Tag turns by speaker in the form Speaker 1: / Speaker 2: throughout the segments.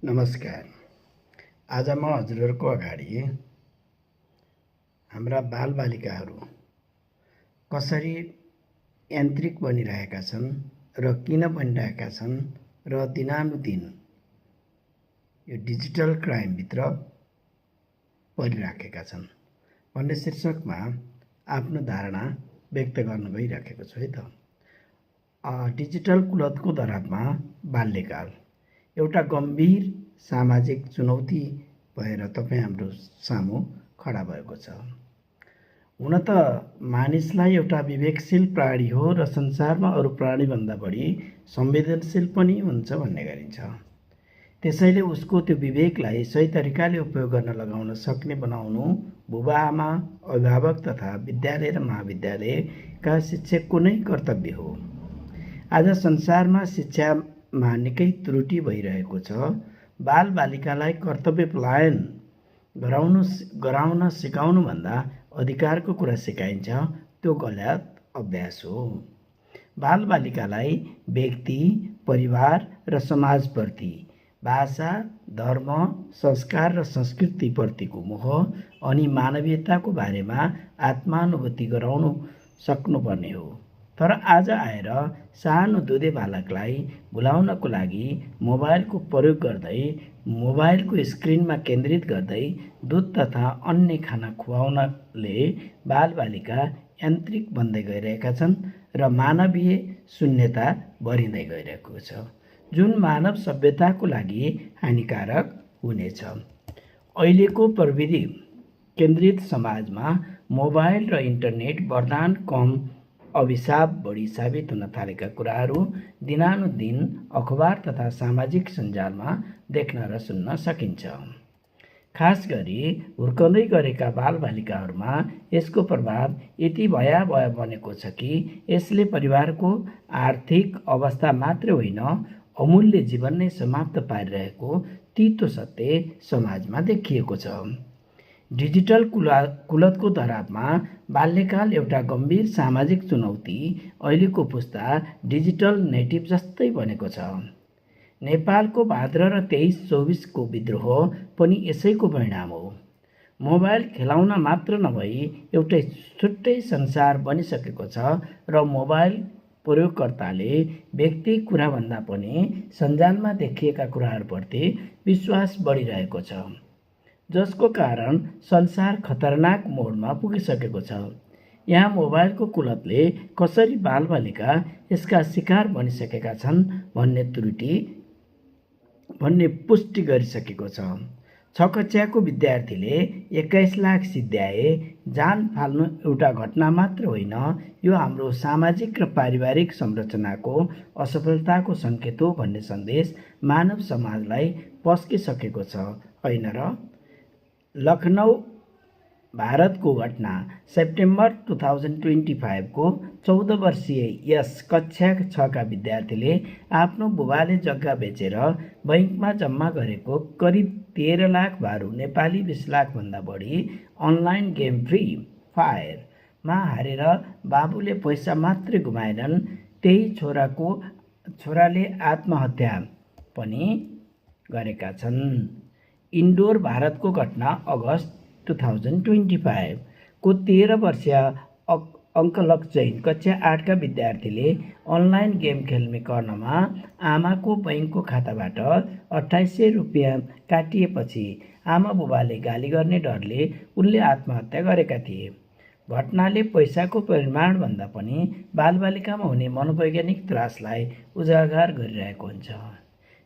Speaker 1: नमस्कार। आज म हजुरहरूको अगाडि हाम्रा बालबालिकाहरू कसरी यान्त्रिक बनिरहेका छन् र किन बनिरहेका छन् र दिनानुदिन यो डिजिटल क्राइमभित्र परिराखेका छन् भन्ने शीर्षकमा आफ्नो धारणा व्यक्त गर्न गइराखेको छु है त। डिजिटल कुलतको दरापमा बाल्यकाल एउटा गम्भीर सामाजिक चुनौती भएर तपाईँ हाम्रो सामु खडा भएको छ। हुन त मानिसलाई एउटा विवेकशील प्राणी हो र संसारमा अरू प्राणीभन्दा बढी संवेदनशील पनि हुन्छ भन्ने गरिन्छ। त्यसैले उसको त्यो विवेकलाई सही तरिकाले उपयोग गर्न लगाउन सक्ने बनाउनु बुबाआमा, अभिभावक तथा विद्यालय र महाविद्यालयका शिक्षकको नै कर्तव्य हो। आज संसारमा शिक्षामा निकै त्रुटि भइरहेको छ। बालबालिकालाई कर्तव्य पलायन गराउन सिकाउनुभन्दा अधिकारको कुरा सिकाइन्छ, त्यो गलत अभ्यास हो। बालबालिकालाई व्यक्ति, परिवार र समाजप्रति, भाषा, धर्म, संस्कार र संस्कृतिप्रतिको मोह अनि मानवीयताको बारेमा आत्मानुभूति गराउनु सक्नुपर्ने हो। तर आज आएर सानो दुधे बालकलाई भुलाउनको लागि मोबाइलको प्रयोग गर्दै, मोबाइलको स्क्रिनमा केन्द्रित गर्दै दुध तथा अन्य खाना खुवाउनले बालबालिका यान्त्रिक बन्दै गइरहेका छन् र मानवीय शून्यता भरिँदै गइरहेको छ, जुन मानव सभ्यताको लागि हानिकारक हुनेछ। अहिलेको प्रविधि केन्द्रित समाजमा मोबाइल र इन्टरनेट वरदान कम अभिशाप बढी साबित हुन थालेका कुराहरू दिनानुदिन अखबार तथा सामाजिक सञ्जालमा देख्न र सुन्न सकिन्छ। खास गरी हुर्कँदै गरेका बालबालिकाहरूमा यसको प्रभाव यति भयावह बनेको छ कि यसले परिवारको आर्थिक अवस्था मात्र होइन, अमूल्य जीवन नै समाप्त पारिरहेको तितो सत्य समाजमा देखिएको छ। डिजिटल कुलतको दरापमा बाल्यकाल एउटा गम्भीर सामाजिक चुनौती अहिलेको पुस्ता डिजिटल नेटिभ जस्तै बनेको छ। नेपालको भाद्र र 23-24को विद्रोह पनि यसैको परिणाम हो। मोबाइल खेलाउन मात्र नभई एउटै छुट्टै संसार बनिसकेको छ र मोबाइल प्रयोगकर्ताले व्यक्ति कुराभन्दा पनि सञ्जालमा देखिएका कुराहरूप्रति विश्वास बढिरहेको छ, जसको कारण संसार खतरनाक मोडमा पुगिसकेको छ। यहाँ मोबाइलको कुलतले कसरी बालबालिका यसका शिकार बनिसकेका छन् भन्ने पुष्टि गरिसकेको छ। 6 कक्षाको विद्यार्थीले 21 लाख सिद्ध्याए। जान फाल्नु एउटा घटना मात्र होइन, यो हाम्रो सामाजिक र पारिवारिक संरचनाको असफलताको सङ्केत हो भन्ने सन्देश मानव समाजलाई पस्किसकेको छ, होइन र? लखनऊ, भारतको घटना। सेप्टेम्बर 2025 को 14 वर्षीय यस कक्षा 6 का विद्यार्थीले आफ्नो बुबाले जग्गा बेचेर बैंकमा जम्मा गरेको करिब 13 लाख भारु नेपाली 20 लाखभन्दा बढी अनलाइन गेम फ्री फायरमा हारेर बाबुले पैसा मात्रै गुमाएनन्, त्यही छोराले आत्महत्या पनि गरेका छन्। इन्डोर, भारतको घटना। अगस्त 2025 को 13 वर्षीय अङ्कलक जैन कक्षा 8 का विद्यार्थीले अनलाइन गेम खेल्ने क्रममा आमाको बैंकको खाताबाट 2800 रुपियाँ काटिएपछि आमा बुबाले गाली गर्ने डरले उनले आत्महत्या गरेका थिए। घटनाले पैसाको परिमाणभन्दा पनि बालबालिकामा हुने मनोवैज्ञानिक त्रासलाई उजागर गरिरहेको हुन्छ।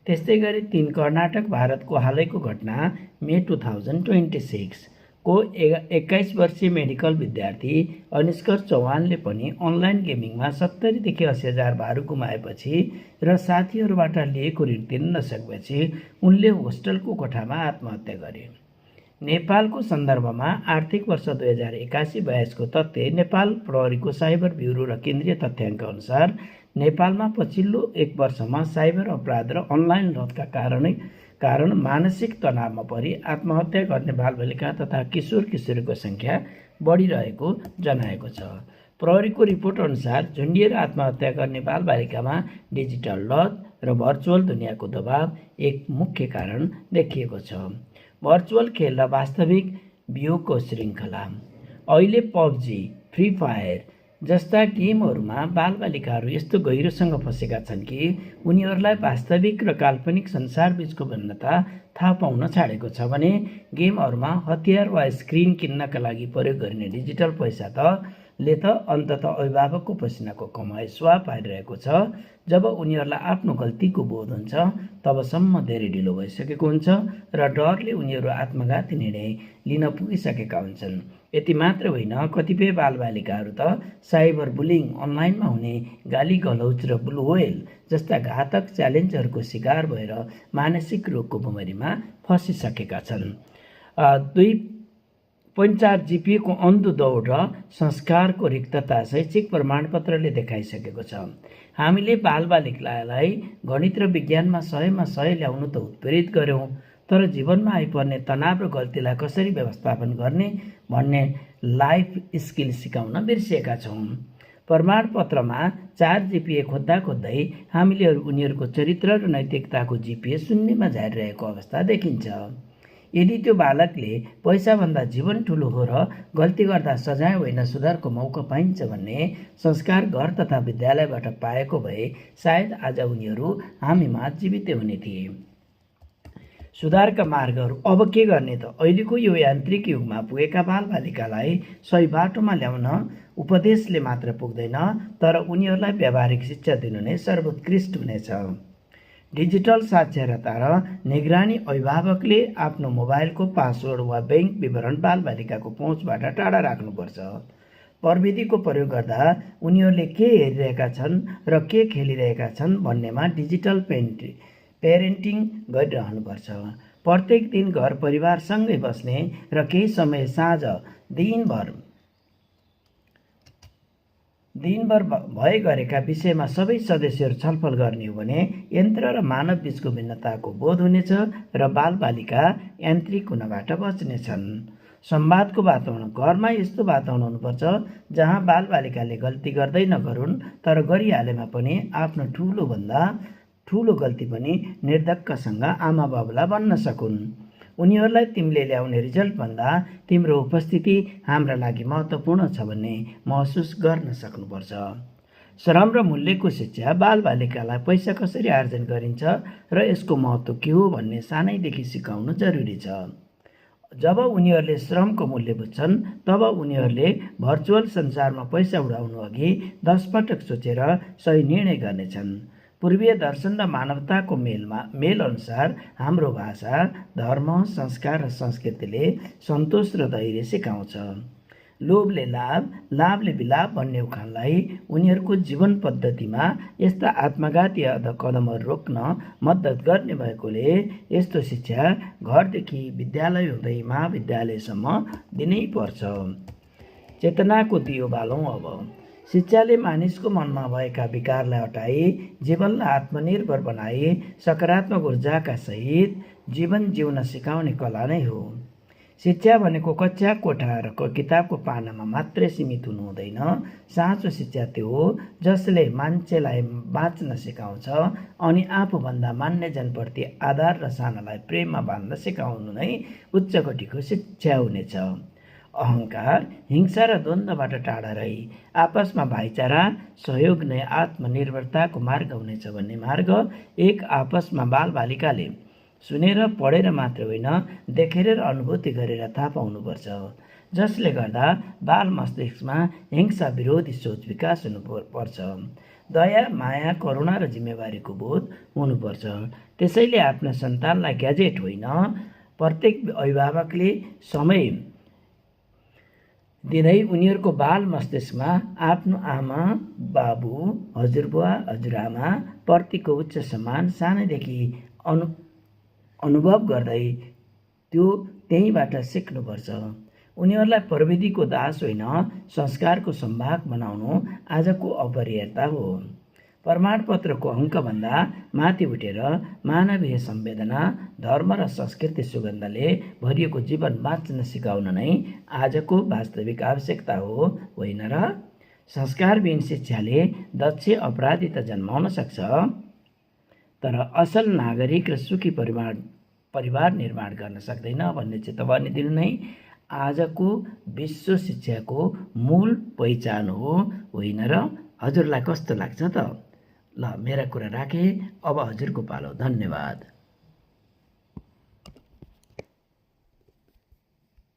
Speaker 1: त्यस्तै गरी 3 कर्नाटक, भारतको हालैको घटना। मे 2026 को 21 वर्षीय मेडिकल विद्यार्थी अनिष्कर चौहानले पनि अनलाइन गेमिङमा 70 देखि 80 हजार भारु गुमाएपछि र साथीहरूबाट लिएको ऋण तिर्न नसकेपछि उनले होस्टलको कोठामा आत्महत्या गरे। नेपालको सन्दर्भमा आर्थिक वर्ष 2081-82 को तथ्य नेपाल प्रहरीको साइबर ब्युरो र केन्द्रीय तथ्याङ्क अनुसार नेपालमा पछिल्लो 1 वर्षमा साइबर अपराध र अनलाइन लतका कारण मानसिक तनावमा परि आत्महत्या गर्ने बालबालिका तथा किशोर किशोरीको सङ्ख्या बढिरहेको जनाएको छ। प्रहरीको रिपोर्ट अनुसार झुन्डिएर आत्महत्या गर्ने बालबालिकामा डिजिटल लत, र भर्चुअल दुनियाँको दबाव एक मुख्य कारण देखिएको छ। भर्चुअल खेल र वास्तविक वियोगको श्रृङ्खला। अहिले पबजी, फ्री फायर जस्ता गेमहरूमा बालबालिकाहरू यस्तो गहिरोसँग फँसेका छन् कि उनीहरूलाई वास्तविक र काल्पनिक संसारबीचको भिन्नता थाहा पाउन छाडेको छ भने गेमहरूमा हतियार वा स्क्रिन किन्नका लागि प्रयोग गरिने डिजिटल पैसा त अन्ततः अभिभावकको पसिनाको कमाइ स्वाह पारिरहेको छ। जब उनीहरूलाई आफ्नो गल्तीको बोध हुन्छ तबसम्म धेरै ढिलो भइसकेको हुन्छ र डरले उनीहरू आत्मघाती निर्णय लिन पुगिसकेका हुन्छन्। यति मात्र होइन, कतिपय बालबालिकाहरू त साइबर बुलिङ, अनलाइनमा हुने गाली गलौज र ब्लू व्हेल जस्ता घातक च्यालेन्जहरूको शिकार भएर मानसिक रोगको बिमारीमा फसिसकेका छन्। 2.4 GPA को अन्धो दौड र संस्कारको रिक्तता शैक्षिक प्रमाणपत्रले देखाइसकेको छ। हामीले बालबालिकालाई गणित र विज्ञानमा 100मा 100 ल्याउनु त उत्प्रेरित गर्यौँ, तर जीवनमा आइपर्ने तनाव र गल्तीलाई कसरी व्यवस्थापन गर्ने भन्ने लाइफ स्किल सिकाउन बिर्सिएका छौँ। प्रमाणपत्रमा 4 GPA खोज्दै हामीले उनीहरूको चरित्र र नैतिकताको GPA शून्यमा झारिरहेको अवस्था देखिन्छ। यदि त्यो बालकले पैसाभन्दा जीवन ठुलो हो र गल्ती गर्दा सजाय होइन सुधारको मौका पाइन्छ भन्ने संस्कार घर तथा विद्यालयबाट पाएको भए सायद आज उनीहरू हामीमा जीवित हुने थिए। सुधारका मार्गहरू अब के गर्ने त? अहिलेको यो यान्त्रिक युगमा पुगेका बालबालिकालाई सही बाटोमा ल्याउन उपदेशले मात्र पुग्दैन, तर उनीहरूलाई व्यावहारिक शिक्षा दिनु नै सर्वोत्कृष्ट हुनेछ। डिजिटल साक्षरता र निगरानी। अभिभावकले आफ्नो मोबाइलको पासवर्ड वा बैंक विवरण बालबालिकाको पहुँचबाट टाढा राख्नुपर्छ। प्रविधिको प्रयोग गर्दा उनीहरूले के हेरिरहेका छन् र के खेलिरहेका छन् भन्नेमा डिजिटल पेरेन्टिङ गरिरहनुपर्छ। प्रत्येक दिन घर परिवारसँगै बस्ने र केही समय साँझ दिनभर भए गरेका विषयमा सबै सदस्यहरू छलफल गर्ने हो भने यन्त्र र मानव बीचको भिन्नताको बोध हुनेछ र बालबालिका यान्त्रिक हुनबाट बच्नेछन्। संवादको वातावरण। घरमा यस्तो वातावरण हुनुपर्छ जहाँ बालबालिकाले गल्ती गर्दै नगरून्, तर गरिहालेमा पनि आफ्नो ठुलो गल्ती पनि निर्धक्कसँग आमा बाबुलाई भन्न सकुन्। उनीहरूलाई तिमीले ल्याउने रिजल्टभन्दा तिम्रो उपस्थिति हाम्रा लागि महत्त्वपूर्ण छ भन्ने महसुस गर्न सक्नुपर्छ। श्रम र मूल्यको शिक्षा। बालबालिकालाई पैसा कसरी आर्जन गरिन्छ र यसको महत्त्व के हो भन्ने सानैदेखि सिकाउनु जरुरी छ। जब उनीहरूले श्रमको मूल्य बुझ्छन् तब उनीहरूले भर्चुअल संसारमा पैसा उडाउनु अघि 10 पटक सोचेर सही निर्णय गर्नेछन्। पूर्वीय दर्शन र मानवताको मेल अनुसार हाम्रो भाषा, धर्म, संस्कार र संस्कृतिले सन्तोष र धैर्य सिकाउँछ। लोभले लाभ, लाभले विलाप भन्ने उखानलाई उनीहरूको जीवन पद्धतिमा यस्ता आत्मघाती कदमहरू रोक्न मद्दत गर्ने भएकोले यस्तो शिक्षा घरदेखि विद्यालय हुँदै महाविद्यालयसम्म दिनै पर्छ। चेतनाको दियो बालौँ। अब शिक्षाले मानिसको मनमा भएका विकारलाई हटाई जीवनलाई आत्मनिर्भर बनाई सकारात्मक ऊर्जाका सहित जीवन जिउन सिकाउने कला नै हो। शिक्षा भनेको कक्षा कोठा र किताबको पानामा मात्रै सीमित हुनु हुँदैन। साँचो शिक्षा त्यो हो जसले मान्छेलाई बाँच्न सिकाउँछ अनि आफूभन्दा मान्यजनप्रति आदर र सानालाई प्रेममा बाँध्न सिकाउनु नै उच्च कोटिको शिक्षा हुनेछ। अहङ्कार, हिंसा र द्वन्द्वबाट टाढा रही आपसमा भाइचारा, सहयोग नै आत्मनिर्भरताको मार्ग हुनेछ भन्ने मार्ग एक आपसमा बालबालिकाले सुनेर पढेर मात्र होइन, देखेर र अनुभूति गरेर थाहा पाउनुपर्छ, जसले गर्दा बाल मस्तिष्कमा हिंसा विरोधी सोच विकास हुनुपर्छ। दया, माया, करुणा र जिम्मेवारीको बोध हुनुपर्छ। त्यसैले आफ्ना सन्तानलाई ग्याजेट होइन, प्रत्येक अभिभावकले समय दिँदै उनीहरूको बाल मस्तिष्कमा आफ्नो आमा, बाबु, हजुरबुवा, हजुरआमा प्रतिको उच्च सम्मान सानैदेखि अनुभव गर्दै त्यो त्यहीँबाट सिक्नुपर्छ। उनीहरूलाई प्रविधिको दास होइन, संस्कारको सम्भाग बनाउनु आजको अपरिहार्यता हो। प्रमाणपत्रको अङ्कभन्दा माथि उठेर मानवीय संवेदना, धर्म र संस्कृति सुगन्धले भरिएको जीवन बाँच्न सिकाउन नै आजको वास्तविक आवश्यकता हो, होइन र? संस्कारविहीन शिक्षाले दक्ष अपराधी त जन्माउन सक्छ, तर असल नागरिक र सुखी परिवार निर्माण गर्न सक्दैन भन्ने चेतावनी दिनु नै आजको विश्व शिक्षाको मूल पहिचान होइन र? हजुरलाई कस्तो लाग्छ त? ल, मेरा कुरा राखेँ, अब हजुरको पालो। धन्यवाद।